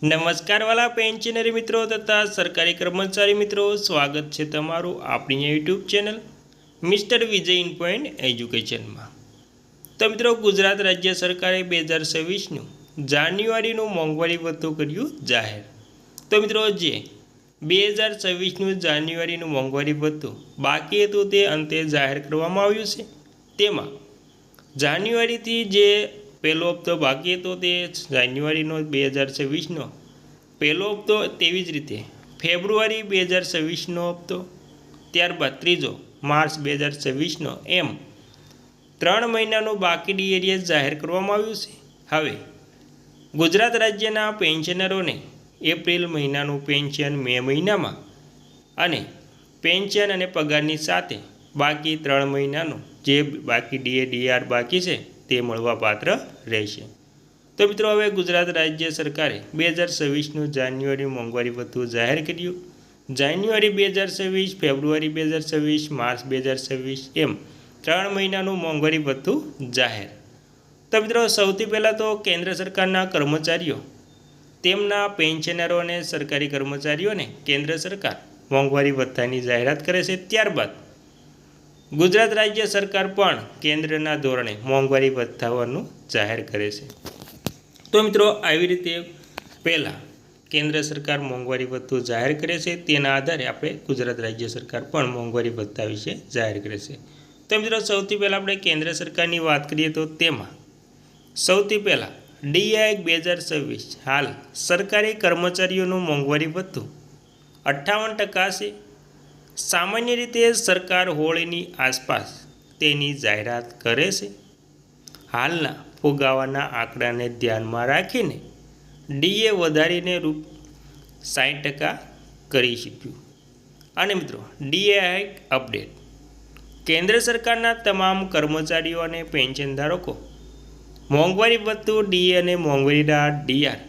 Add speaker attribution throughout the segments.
Speaker 1: નમસ્કાર વાલા પેન્શનરી મિત્રો તથા સરકારી કર્મચારી મિત્રો, સ્વાગત છે તમારું આપણી YouTube channel mister Vijay in point એજ્યુકેશનમાં। તો મિત્રો, ગુજરાત રાજ્ય સરકારે 2026નું જાન્યુઆરીનું મોંઘવારી ભથ્થું કર્યું જાહેર। તો મિત્રો, જે 2026નું જાન્યુઆરીનું મોંઘવારી ભથ્થું બાકી હતું તે અંતે જાહેર કરવામાં આવ્યું છે। તેમાં જાન્યુઆરીથી જે પહેલો હપ્તો બાકી હતો તે જાન્યુઆરીનો 2026નો પહેલો હપ્તો, તેવી જ રીતે ફેબ્રુઆરી 2026નો હપ્તો, ત્યારબાદ ત્રીજો માર્ચ 2026નો, એમ 3 મહિનાનું બાકી ડીએરીએસ જાહેર કરવામાં આવ્યું છે। હવે ગુજરાત રાજ્યના પેન્શનરોને એપ્રિલ મહિનાનું પેન્શન મે મહિનામાં અને પેન્શન અને પગારની સાથે બાકી 3 મહિનાનું જે બાકી ડીઆર બાકી છે તે મળવાપાત્ર રહેશે। તો મિત્રો, હવે ગુજરાત રાજ્ય સરકારે 2026નું જાન્યુઆરી મોંઘવારી ભથ્થું જાહેર કર્યું। જાન્યુઆરી 2026, ફેબ્રુઆરી 2026, માર્ચ 2026, એમ 3 મહિનાનું મોંઘવારી ભથ્થું જાહેર। તો મિત્રો, સૌથી પહેલાં તો કેન્દ્ર સરકારના કર્મચારીઓ, તેમના પેન્શનરો અને સરકારી કર્મચારીઓને કેન્દ્ર સરકાર મોંઘવારી ભથ્થાની જાહેરાત કરે છે। ત્યારબાદ ગુજરાત રાજ્ય સરકાર પણ કેન્દ્રના ધોરણે મોંઘવારી ભથ્થાઓનું જાહેર કરે છે। તો મિત્રો, આવી રીતે પહેલાં કેન્દ્ર સરકાર મોંઘવારી ભથ્થું જાહેર કરે છે, તેના આધારે આપણે ગુજરાત રાજ્ય સરકાર પણ મોંઘવારી ભથ્થા વિશે જાહેર કરે છે। તો મિત્રો, સૌથી પહેલાં આપણે કેન્દ્ર સરકારની વાત કરીએ તો તેમાં સૌથી પહેલાં ડીઆઈ 2026 હાલ સરકારી કર્મચારીઓનું મોંઘવારી ભથ્થું 58% છે। સામાન્ય રીતે સરકાર હોળીની આસપાસ તેની જાહેરાત કરે છે। હાલના ફુગાવાના આંકડાને ધ્યાનમાં રાખીને ડીએ વધારીને ₹60 કરી શક્યું। અને મિત્રો, ડીએ હાઇક અપડેટ, કેન્દ્ર સરકારના તમામ કર્મચારીઓ અને પેન્શનધારકો મોંઘવારી ભથ્થું, ડીએ અને મોંઘવારી રાહત ડીઆર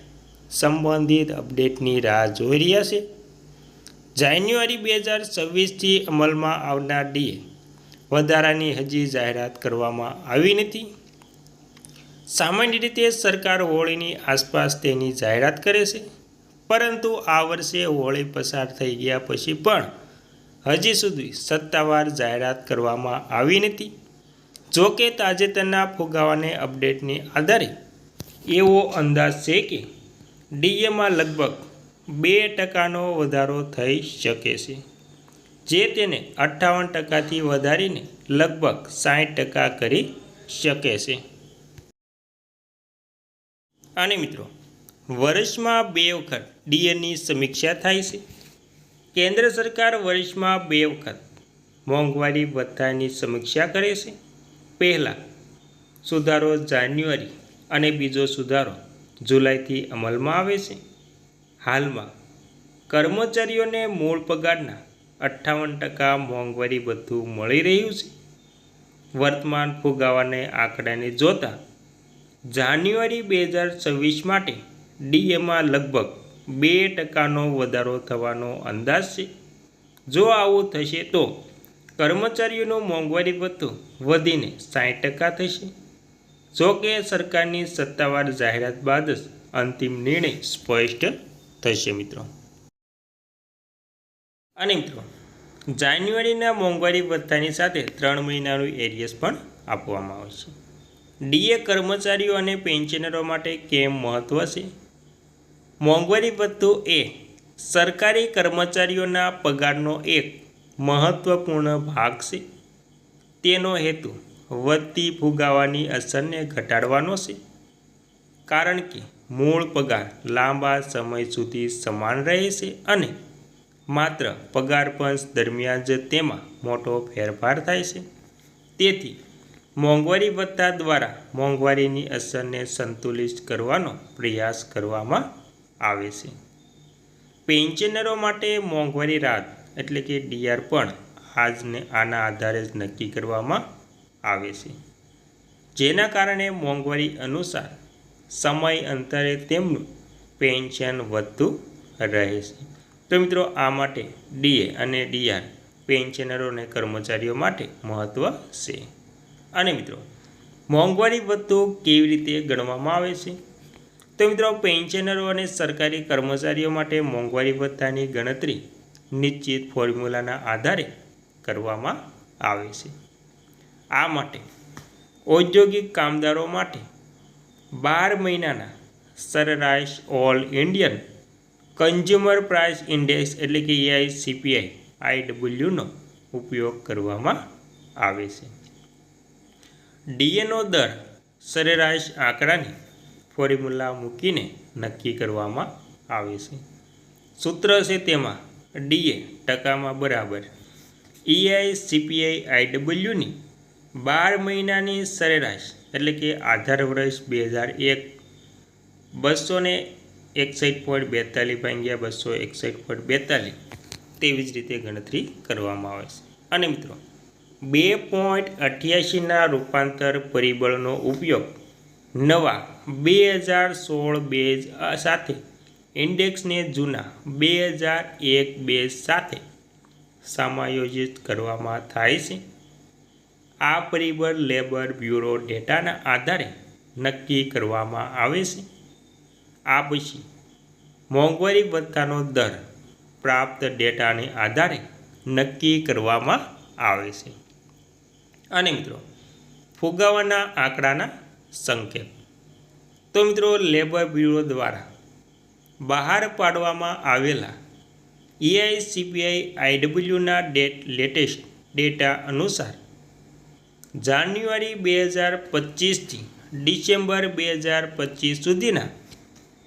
Speaker 1: સંબંધિત અપડેટની રાહ જોઈ રહ્યા છે। જાન્યુઆરી 2026થી અમલમાં આવનાર ડીએ વધારાની હજી જાહેરાત કરવામાં આવી નથી। સામાન્ય રીતે સરકાર હોળીની આસપાસ તેની જાહેરાત કરે છે, પરંતુ આ વર્ષે હોળી પસાર થઈ ગયા પછી પણ હજી સુધી સત્તાવાર જાહેરાત કરવામાં આવી નથી। જોકે તાજેતરના ફુગાવાને અપડેટને આધારે એવો અંદાજ છે કે ડીએમાં લગભગ 2%નો વધારો થઈ શકે છે, જે તેને 58%થી વધારીને લગભગ 60% કરી શકે છે। અને મિત્રો, વર્ષમાં 2 વખત ડીએની સમીક્ષા થાય છે। કેન્દ્ર સરકાર વર્ષમાં 2 વખત મોંઘવારી ભથ્થાની સમીક્ષા કરે છે। પહેલાં સુધારો જાન્યુઆરી અને બીજો સુધારો જુલાઈથી અમલમાં આવે છે। હાલમાં કર્મચારીઓને મૂળ પગારના 58% મોંઘવારી ભથ્થું મળી રહ્યું છે। વર્તમાન ફુગાવાને આંકડાને જોતા જાન્યુઆરી 2026 માટે ડીએમાં લગભગ 2%નો વધારો થવાનો અંદાજ છે। જો આવું થશે તો કર્મચારીઓનું મોંઘવારી ભથ્થું વધીને 60% થશે। જો કે સરકારની સત્તાવાર જાહેરાત બાદ જ અંતિમ નિર્ણય સ્પષ્ટ થશે મિત્રો। અને મિત્રો, જાન્યુઆરીના મોંઘવારી ભથ્થાની સાથે 3 મહિનાનું એરિયસ પણ આપવામાં આવશે। ડીએ કર્મચારીઓ અને પેન્શનરો માટે કેમ મહત્વ છે? મોંઘવારી ભથ્થું એ સરકારી કર્મચારીઓના પગારનો એક મહત્વપૂર્ણ ભાગ છે। તેનો હેતુ વધતી ફુગાવાની અસરને ઘટાડવાનો છે, કારણ કે મૂળ પગાર લાંબા સમય સુધી સમાન રહે છે અને માત્ર પગાર પંચ દરમિયાન જ તેમાં મોટો ફેરફાર થાય છે। તેથી મોંઘવારી ભથ્થા દ્વારા મોંઘવારીની અસરને સંતુલિત કરવાનો પ્રયાસ કરવામાં આવે છે। પેન્શનરો માટે મોંઘવારી રાહત એટલે કે ડીઆર પણ આના આધારે જ નક્કી કરવામાં આવે છે, જેના કારણે મોંઘવારી અનુસાર સમય અંતરે તેમનું પેન્શન વધતું રહે છે। તો મિત્રો, આ માટે ડીએ અને ડીઆર પેન્શનરો અને કર્મચારીઓ માટે મહત્વ છે। અને મિત્રો, મોંઘવારી ભથ્થું કેવી રીતે ગણવામાં આવે છે? તો મિત્રો પેન્શનરો અને સરકારી કર્મચારીઓ માટે મોંઘવારી ભથ્થાની ગણતરી નિશ્ચિત ફોર્મ્યુલાના આધારે કરવામાં આવે છે. આ માટે ઔદ્યોગિક કામદારો માટે 12 મહિનાના સરેરાશ all Indian consumer price index એટલે કે AICPI નો ઉપયોગ કરવામાં આવે છે. ડીએનો દર સરેરાશ આંકડાની ફોર્મ્યુલા મૂકીને નક્કી કરવામાં આવે છે. સૂત્ર છે તેમાં ડીએ ટકામાં બરાબર AICPI ની 12 મહિનાની સરેરાશ એટલે કે આધાર વર્ષ 2001 261.42 ભાગ્યા 261.42 તેવી જ રીતે ગણતરી કરવામાં આવે છે. અને મિત્રો 2.88ના રૂપાંતર પરિબળનો ઉપયોગ નવા 2016 બેઝ સાથે ઇન્ડેક્સને જૂના 2001 બેઝ સાથે સમાયોજિત કરવામાં થાય છે. આ પરિબળ લેબર બ્યુરો ડેટાના આધારે નક્કી કરવામાં આવે છે. આ પછી મોંઘવારી ભથ્થાનો દર પ્રાપ્ત ડેટાને આધારે નક્કી કરવામાં આવે છે. અને મિત્રો ફુગાવાના આંકડાના સંકેત. તો મિત્રો લેબર બ્યુરો દ્વારા બહાર પાડવામાં આવેલા AICPI-IWના લેટેસ્ટ ડેટા અનુસાર જાન્યુઆરી 2025થી ડિસેમ્બર 2025 સુધીના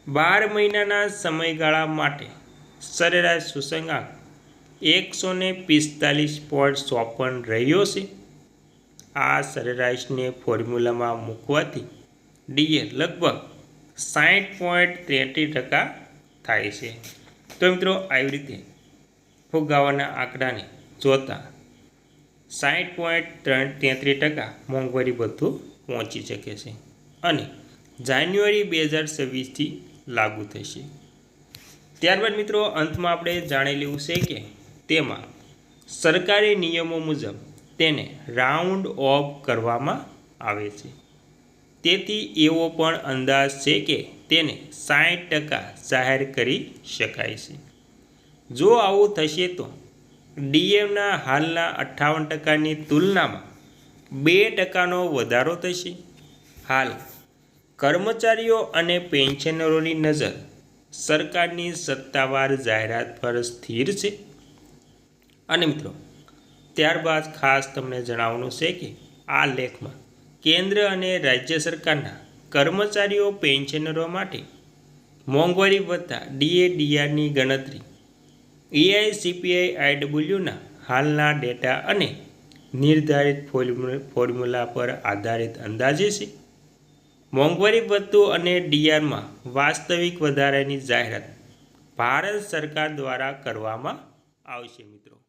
Speaker 1: 12 મહિનાના સમયગાળા માટે સરેરાશ સૂચકાંક 145.54 રહ્યો છે. આ સરેરાશને ફોર્મ્યુલામાં મૂકવાથી ડીએ લગભગ 60.33% થાય છે. તો મિત્રો આવી રીતે ફુગાવાના આંકડાને જોતા 60.33% મોંઘવારી ભથ્થું પહોંચી શકે છે અને જાન્યુઆરી 2026થી લાગુ થશે. ત્યારબાદ મિત્રો અંતમાં આપણે જાણી લેવું છે કે તેમાં સરકારી નિયમો મુજબ તેને રાઉન્ડ ઓફ કરવામાં આવે છે. તેથી એવો પણ અંદાજ છે કે તેને 60% જાહેર કરી શકાય છે. જો આવું થશે તો ડીએના હાલના 58%ની તુલનામાં 2%નો વધારો થશે. હાલ કર્મચારીઓ અને પેન્શનરોની નજર સરકારની સત્તાવાર જાહેરાત પર સ્થિર છે. અને મિત્રો ત્યારબાદ ખાસ તમને જણાવવાનું છે કે આ લેખમાં કેન્દ્ર અને રાજ્ય સરકારના કર્મચારીઓ પેન્શનરો માટે મોંઘવારી ભથ્થા DADRની ગણતરી AICPI-IWના હાલના ડેટા અને નિર્ધારિત ફોર્મ્યુલા પર આધારિત અંદાજે છે. મોંઘવારી ભથ્થું અને ડીઆરમાં વાસ્તવિક વધારાની જાહેરાત ભારત સરકાર દ્વારા કરવામાં આવશે મિત્રો.